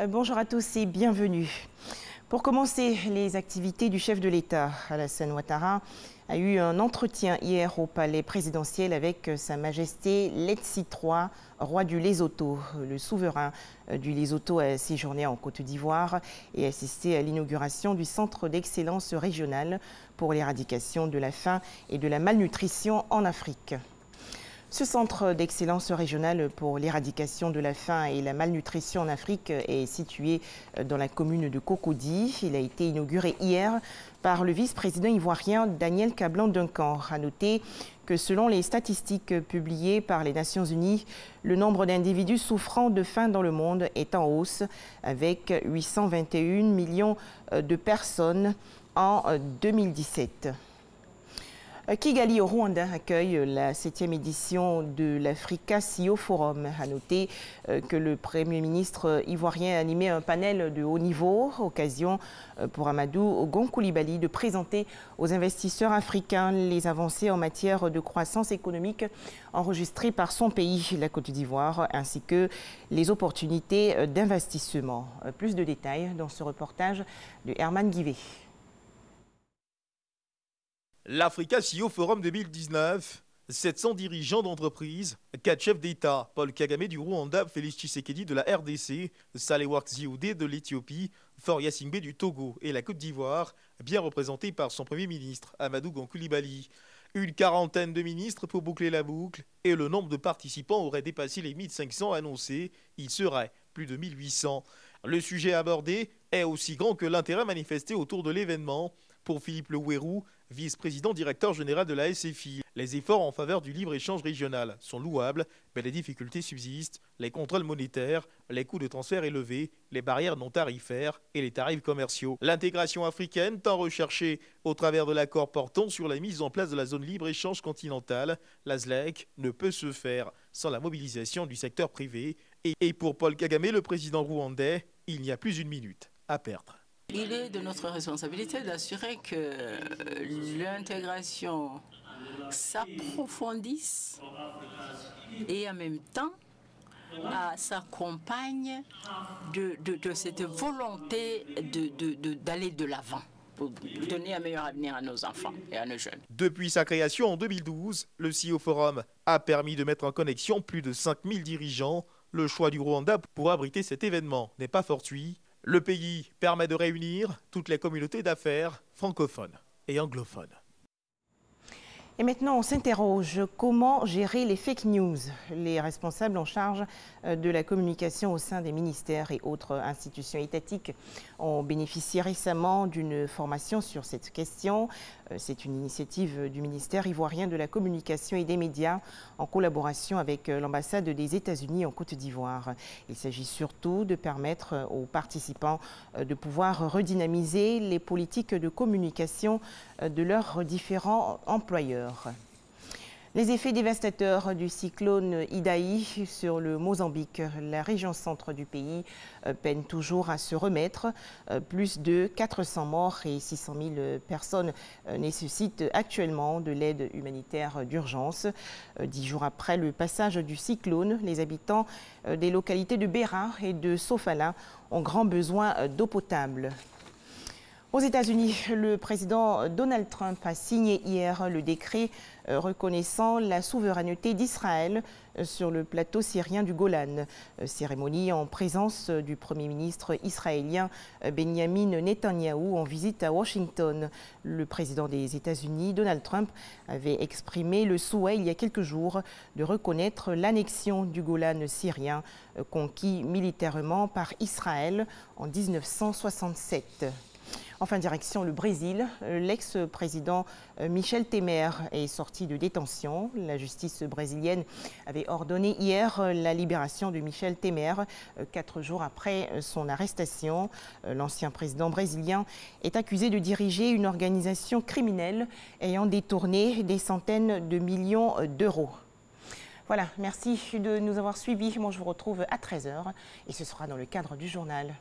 Bonjour à tous et bienvenue. Pour commencer, les activités du chef de l'État, Alassane Ouattara, a eu un entretien hier au palais présidentiel avec Sa Majesté Letsi III, roi du Lesotho. Le souverain du Lesotho a séjourné en Côte d'Ivoire et assisté à l'inauguration du Centre d'excellence régional pour l'éradication de la faim et de la malnutrition en Afrique. Ce centre d'excellence régionale pour l'éradication de la faim et la malnutrition en Afrique est situé dans la commune de Cocody. Il a été inauguré hier par le vice-président ivoirien Daniel Kablan-Duncan. À noter que selon les statistiques publiées par les Nations Unies, le nombre d'individus souffrant de faim dans le monde est en hausse avec 821 millions de personnes en 2017. Kigali au Rwanda accueille la 7e édition de l'Africa CEO Forum. À noter que le Premier ministre ivoirien a animé un panel de haut niveau, occasion pour Amadou Gon Coulibaly de présenter aux investisseurs africains les avancées en matière de croissance économique enregistrées par son pays, la Côte d'Ivoire, ainsi que les opportunités d'investissement. Plus de détails dans ce reportage de Herman Guivet. L'Africa CEO Forum 2019, 700 dirigeants d'entreprises, 4 chefs d'État, Paul Kagame du Rwanda, Félix Tshisekedi de la RDC, Sahle-Work Zewde de l'Éthiopie, Faure Gnassingbé du Togo et la Côte d'Ivoire, bien représentés par son Premier ministre, Amadou Gon Coulibaly. Une quarantaine de ministres pour boucler la boucle et le nombre de participants aurait dépassé les 1500 annoncés, il serait plus de 1800. Le sujet abordé est aussi grand que l'intérêt manifesté autour de l'événement. Pour Philippe Louérou, vice-président directeur général de la SFI, les efforts en faveur du libre-échange régional sont louables, mais les difficultés subsistent, les contrôles monétaires, les coûts de transfert élevés, les barrières non tarifaires et les tarifs commerciaux. L'intégration africaine, tant recherchée au travers de l'accord portant sur la mise en place de la zone libre-échange continentale, la ZLEC, ne peut se faire sans la mobilisation du secteur privé. Et pour Paul Kagame, le président rwandais, il n'y a plus une minute à perdre. Il est de notre responsabilité d'assurer que l'intégration s'approfondisse et en même temps s'accompagne de cette volonté d'aller de l'avant pour donner un meilleur avenir à nos enfants et à nos jeunes. Depuis sa création en 2012, le CEO Forum a permis de mettre en connexion plus de 5000 dirigeants. Le choix du Rwanda pour abriter cet événement n'est pas fortuit. Le pays permet de réunir toutes les communautés d'affaires francophones et anglophones. Et maintenant, on s'interroge, comment gérer les fake news? Les responsables en charge de la communication au sein des ministères et autres institutions étatiques ont bénéficié récemment d'une formation sur cette question. C'est une initiative du ministère ivoirien de la communication et des médias en collaboration avec l'ambassade des États-Unis en Côte d'Ivoire. Il s'agit surtout de permettre aux participants de pouvoir redynamiser les politiques de communication de leurs différents employeurs. Les effets dévastateurs du cyclone Idai sur le Mozambique, la région centre du pays, peine toujours à se remettre. Plus de 400 morts et 600 000 personnes nécessitent actuellement de l'aide humanitaire d'urgence. 10 jours après le passage du cyclone, les habitants des localités de Beira et de Sofala ont grand besoin d'eau potable. Aux États-Unis, le président Donald Trump a signé hier le décret reconnaissant la souveraineté d'Israël sur le plateau syrien du Golan. Cérémonie en présence du Premier ministre israélien Benjamin Netanyahou en visite à Washington. Le président des États-Unis, Donald Trump, avait exprimé le souhait il y a quelques jours de reconnaître l'annexion du Golan syrien conquis militairement par Israël en 1967. Enfin, direction le Brésil, l'ex-président Michel Temer est sorti de détention. La justice brésilienne avait ordonné hier la libération de Michel Temer, 4 jours après son arrestation. L'ancien président brésilien est accusé de diriger une organisation criminelle ayant détourné des centaines de millions d'euros. Voilà, merci de nous avoir suivis. Moi, je vous retrouve à 13 h et ce sera dans le cadre du journal.